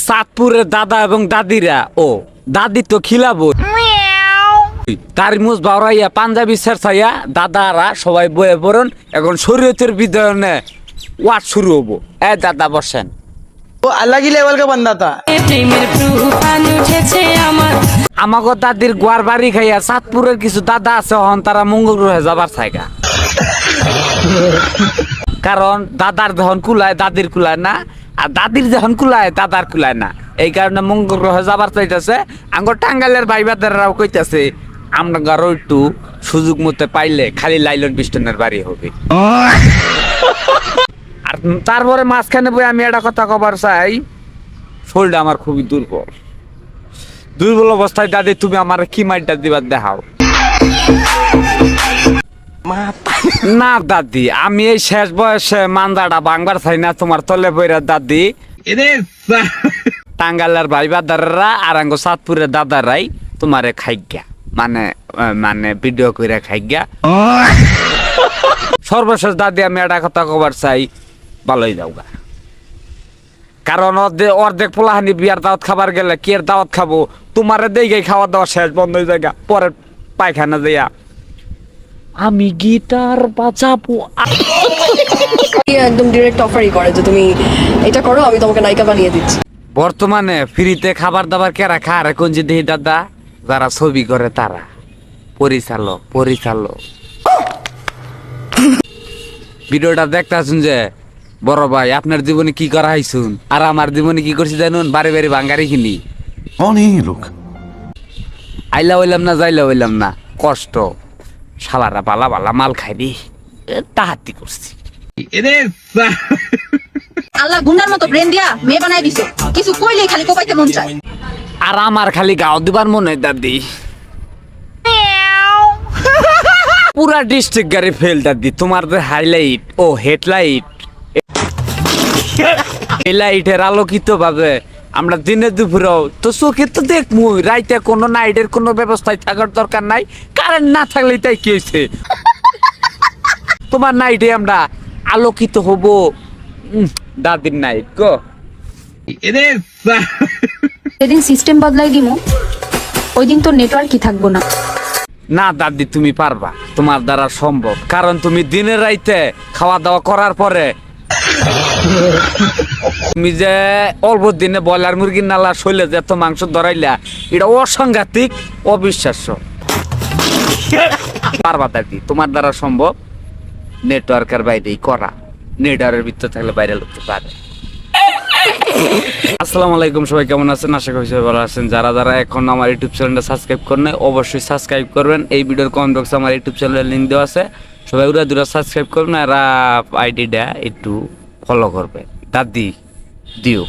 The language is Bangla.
চাঁদপুরের দাদা এবং দাদিরা ও দাদি তো খিলাবো তারিমুজ বাউরাইয়া পাঞ্জাবি ছেড়ছাইয়া দাদারা সবাই বয়ে পড়ুন এখন শরীয়তের বিধানে ওয়াজ শুরু হবো। দাদা বসেন। वो अलग ही लेवल का बंदा था। আমাকে দাদির গোয়ার বাড়ি খাইয়া চাঁদপুরের কিছু দাদা আছে হন তারা মঙ্গল গ্রহে যাবার চাইগা, কারণ দাদার যখন কুলায় দাদির কুলায় না, আর দাদির যখন কুলায় দাদার কুলায় না, এই কারণে মঙ্গল গ্রহে যাবার চাইতেছে। আঙ্গর টাঙ্গাইলের ভাইবাদাররাও কইতেছে আমরা আরো একটু সুযোগ মতো পাইলে খালি লাইলন পিস্টনের বাড়ি হবে। আর তারপরে মাঝখানে বই আমি একটা কথা কবার চাই, শরীরটা আমার খুবই দুর্বল অবস্থায় দাদি তুমি আমার কি মাইটা দিবার দেখাও না দাদি, আমি এই শেষ বয়সে মান্দাটা বাংবার চাই না তোমার তলে বইরা দাদি। টাঙ্গাইলের ভাই বাদাররা আর আঙ্গ চাঁদপুরের দাদারাই তোমারে খাইগা মানে মানে ভিডিও করে খাইগা। সর্বশেষ দাদি আমি একটা কথা কবার চাই, ভালোই যাওগা, কারণ অর্ধেক পোলাহানি বিয়ার দাওয়াত খাবার গেলে কি এর দাওয়াত খাবো, তোমারে দেখে খাওয়া দাওয়া শেষ বন্ধ হয়ে যায়, পরে পায়খানা যাইয়া আমি গিটার বাজাবো। একদম ডিরেক্ট অফারই করে যে তুমি এটা করো, আমি তোমাকে নায়িকা বানিয়ে দিচ্ছি। বর্তমানে ফ্রিতে খাবার দাবার কেরা খা আর কোন যে দেহি দাদা যারা ছবি করে তারা পরিচালক ভিডিওটা দেখতেছুন যে বড় ভাই আপনার জীবনে কি করা হয়েছুন আর আমার জীবনে কি করছি জানুন, বাড়ি বাড়ি ভাঙ্গারি কিনি আইলা হইলাম না যাইলা হইলাম না, কষ্ট শালারা বালা বালা মাল খাইবি তাহাতি করছি। আল্লাহ গুন্ডার মতো ব্রেন দিয়া মেয়ে বানাই দিছে, কিছু কইলেই খালি কোপাইতে মন চায়। আর আমার খালি গাও দিবার মনে হয় দাদি, পুরা ডিস্ট্রিক্ট গাড়ি ফেল দাদি। তোমার যে হাইলাইট ও হেডলাইট এই লাইটের আলোকিত ভাবে আমরা দিনে দুপুরেও তো চোখে তো দেখবো, রাইতে কোনো নাইটের কোনো ব্যবস্থায় থাকার দরকার নাই, কারেন্ট না থাকলেই তাই কি হয়েছে, তোমার নাইটে আমরা আলোকিত হব। দাদির নাইট গো, যেদিন সিস্টেম বদলাই দিমু ওই দিন তো নেটওয়ার্কই থাকবো না। না দাদি তুমি পারবা, তোমার দ্বারা সম্ভব, কারণ তুমি দিনে রাইতে খাওয়া দাওয়া করার পরে তুমি যে অল্প দিনে ব্রয়লার মুরগির নালা শৈলে যে এত মাংস ধরাইলা, এটা অসাংঘাতিক অবিশ্বাস্য। পারবা দাদি, তোমার দ্বারা সম্ভব, নেটওয়ার্কের বাইরেই করা, নেটওয়ার্কের ভিতরে থাকলে বাইরে লোকতে পারে। আসসালামু আলাইকুম, সবাই কেমন আছেন? আশা করি সবাই ভালো আছেন। যারা যারা এখন আমার ইউটিউব চ্যানেলটা সাবস্ক্রাইব করেন অবশ্যই সাবস্ক্রাইব করবেন। এই ভিডিওর কমেন্ট বক্সে আমার ইউটিউব চ্যানেলের লিঙ্ক দেওয়া আছে, সবাই দূরা সাবস্ক্রাইব করবেন আর আইডিটা একটু ফলো করবে। দাদি দিও।